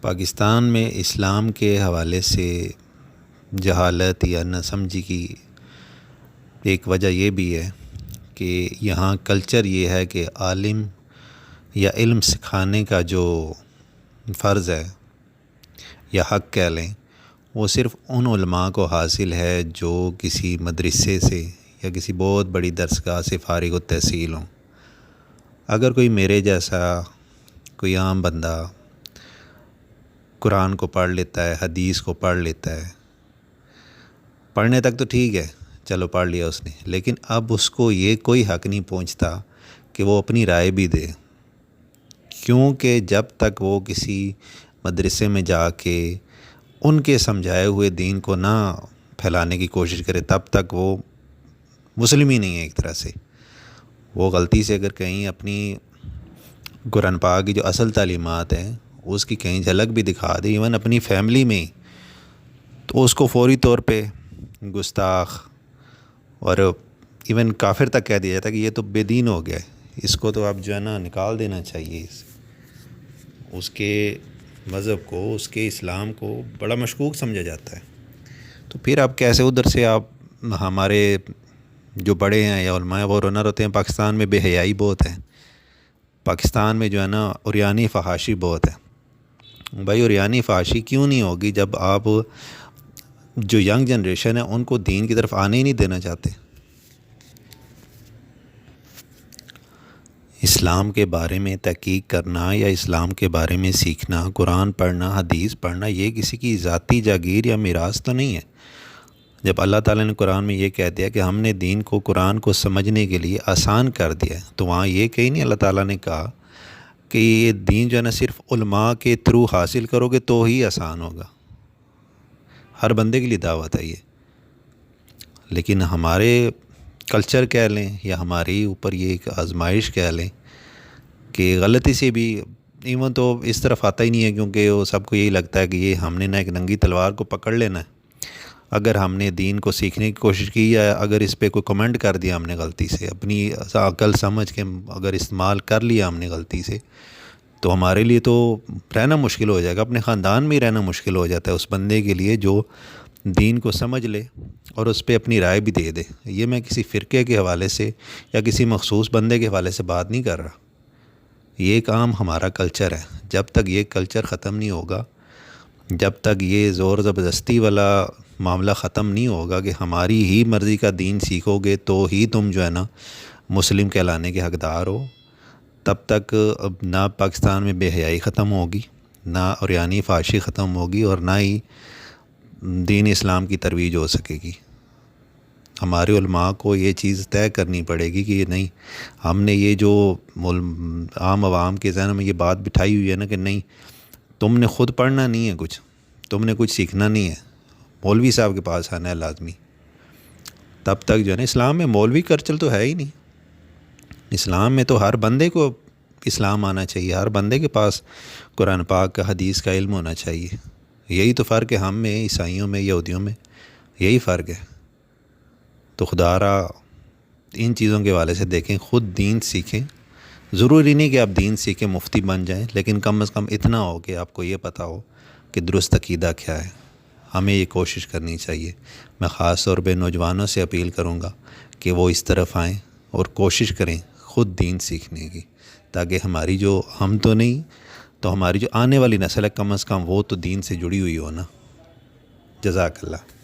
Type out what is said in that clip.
پاکستان میں اسلام کے حوالے سے جہالت یا نہ سمجھی کی ایک وجہ یہ بھی ہے کہ یہاں کلچر یہ ہے کہ عالم یا علم سکھانے کا جو فرض ہے یا حق کہہ لیں، وہ صرف ان علماء کو حاصل ہے جو کسی مدرسے سے یا کسی بہت بڑی درسگاہ سے فارغ التحصیل ہوں۔ اگر کوئی میرے جیسا کوئی عام بندہ قرآن کو پڑھ لیتا ہے، حدیث کو پڑھ لیتا ہے، پڑھنے تک تو ٹھیک ہے، چلو پڑھ لیا اس نے، لیکن اب اس کو یہ کوئی حق نہیں پہنچتا کہ وہ اپنی رائے بھی دے، کیونکہ جب تک وہ کسی مدرسے میں جا کے ان کے سمجھائے ہوئے دین کو نہ پھیلانے کی کوشش کرے، تب تک وہ مسلم ہی نہیں ہے۔ ایک طرح سے وہ غلطی سے اگر کہیں اپنی قرآن پاک کی جو اصل تعلیمات ہیں اس کی کہیں جھلک بھی دکھا دے، ایون اپنی فیملی میں، تو اس کو فوری طور پہ گستاخ اور ایون کافر تک کہہ دیا جاتا ہے کہ یہ تو بے دین ہو گیا ہے، اس کو تو اب جو ہے نا نکال دینا چاہیے۔ اس کے مذہب کو، اس کے اسلام کو بڑا مشکوک سمجھا جاتا ہے۔ تو پھر اب کیسے ادھر سے آپ ہمارے جو بڑے ہیں یا علماء وہ رونر ہوتے ہیں؟ پاکستان میں بے حیائی بہت ہے، پاکستان میں جو ہے نا عریانی فحاشی بہت ہے۔ بھائی عریانی فحاشی کیوں نہیں ہوگی جب آپ جو ینگ جنریشن ہے ان کو دین کی طرف آنے ہی نہیں دینا چاہتے؟ اسلام کے بارے میں تحقیق کرنا یا اسلام کے بارے میں سیکھنا، قرآن پڑھنا، حدیث پڑھنا، یہ کسی کی ذاتی جاگیر یا میراث تو نہیں ہے۔ جب اللہ تعالیٰ نے قرآن میں یہ کہہ دیا کہ ہم نے دین کو، قرآن کو سمجھنے کے لیے آسان کر دیا ہے، تو وہاں یہ کہیں نہیں اللہ تعالیٰ نے کہا کہ یہ دین جو ہے نا صرف علماء کے تھرو حاصل کرو گے تو ہی آسان ہوگا۔ ہر بندے کے لیے دعوت ہے یہ، لیکن ہمارے کلچر کہہ لیں یا ہماری اوپر یہ ایک آزمائش کہہ لیں کہ غلطی سے بھی ایون تو اس طرف آتا ہی نہیں ہے، کیونکہ وہ سب کو یہی لگتا ہے کہ یہ ہم نے نہ ایک ننگی تلوار کو پکڑ لینا ہے۔ اگر ہم نے دین کو سیکھنے کی کوشش کی یا اگر اس پہ کوئی کمنٹ کر دیا ہم نے غلطی سے، اپنی عقل سمجھ کے اگر استعمال کر لیا ہم نے غلطی سے، تو ہمارے لیے تو رہنا مشکل ہو جائے گا، اپنے خاندان میں ہی رہنا مشکل ہو جاتا ہے اس بندے کے لیے جو دین کو سمجھ لے اور اس پہ اپنی رائے بھی دے دے۔ یہ میں کسی فرقے کے حوالے سے یا کسی مخصوص بندے کے حوالے سے بات نہیں کر رہا، یہ ایک عام ہمارا کلچر ہے۔ جب تک یہ کلچر ختم نہیں ہوگا، جب تک یہ زور زبردستی والا معاملہ ختم نہیں ہوگا کہ ہماری ہی مرضی کا دین سیکھو گے تو ہی تم جو ہے نا مسلم کہلانے کے حقدار ہو، تب تک اب نہ پاکستان میں بے حیائی ختم ہوگی، نہ عریانی فحاشی ختم ہوگی، اور نہ ہی دین اسلام کی ترویج ہو سکے گی۔ ہمارے علماء کو یہ چیز طے کرنی پڑے گی کہ یہ نہیں، ہم نے یہ جو عام عوام کے ذہن میں یہ بات بٹھائی ہوئی ہے نا کہ نہیں، تم نے خود پڑھنا نہیں ہے، کچھ تم نے کچھ سیکھنا نہیں ہے، مولوی صاحب کے پاس آنا ہے لازمی، تب تک جو ہے نا اسلام میں مولوی کرچل تو ہے ہی نہیں۔ اسلام میں تو ہر بندے کو اسلام آنا چاہیے، ہر بندے کے پاس قرآن پاک کا، حدیث کا علم ہونا چاہیے۔ یہی تو فرق ہے ہم میں، عیسائیوں میں، یہودیوں میں، یہی فرق ہے۔ تو خدا را ان چیزوں کے حوالے سے دیکھیں، خود دین سیکھیں۔ ضروری نہیں کہ آپ دین سیکھیں مفتی بن جائیں، لیکن کم از کم اتنا ہو کہ آپ کو یہ پتہ ہو کہ درست عقیدہ کیا ہے۔ ہمیں یہ کوشش کرنی چاہیے۔ میں خاص طور پہ نوجوانوں سے اپیل کروں گا کہ وہ اس طرف آئیں اور کوشش کریں خود دین سیکھنے کی، تاکہ ہماری جو، ہم تو نہیں تو ہماری جو آنے والی نسل ہے کم از کم وہ تو دین سے جڑی ہوئی ہو نا۔ جزاک اللہ۔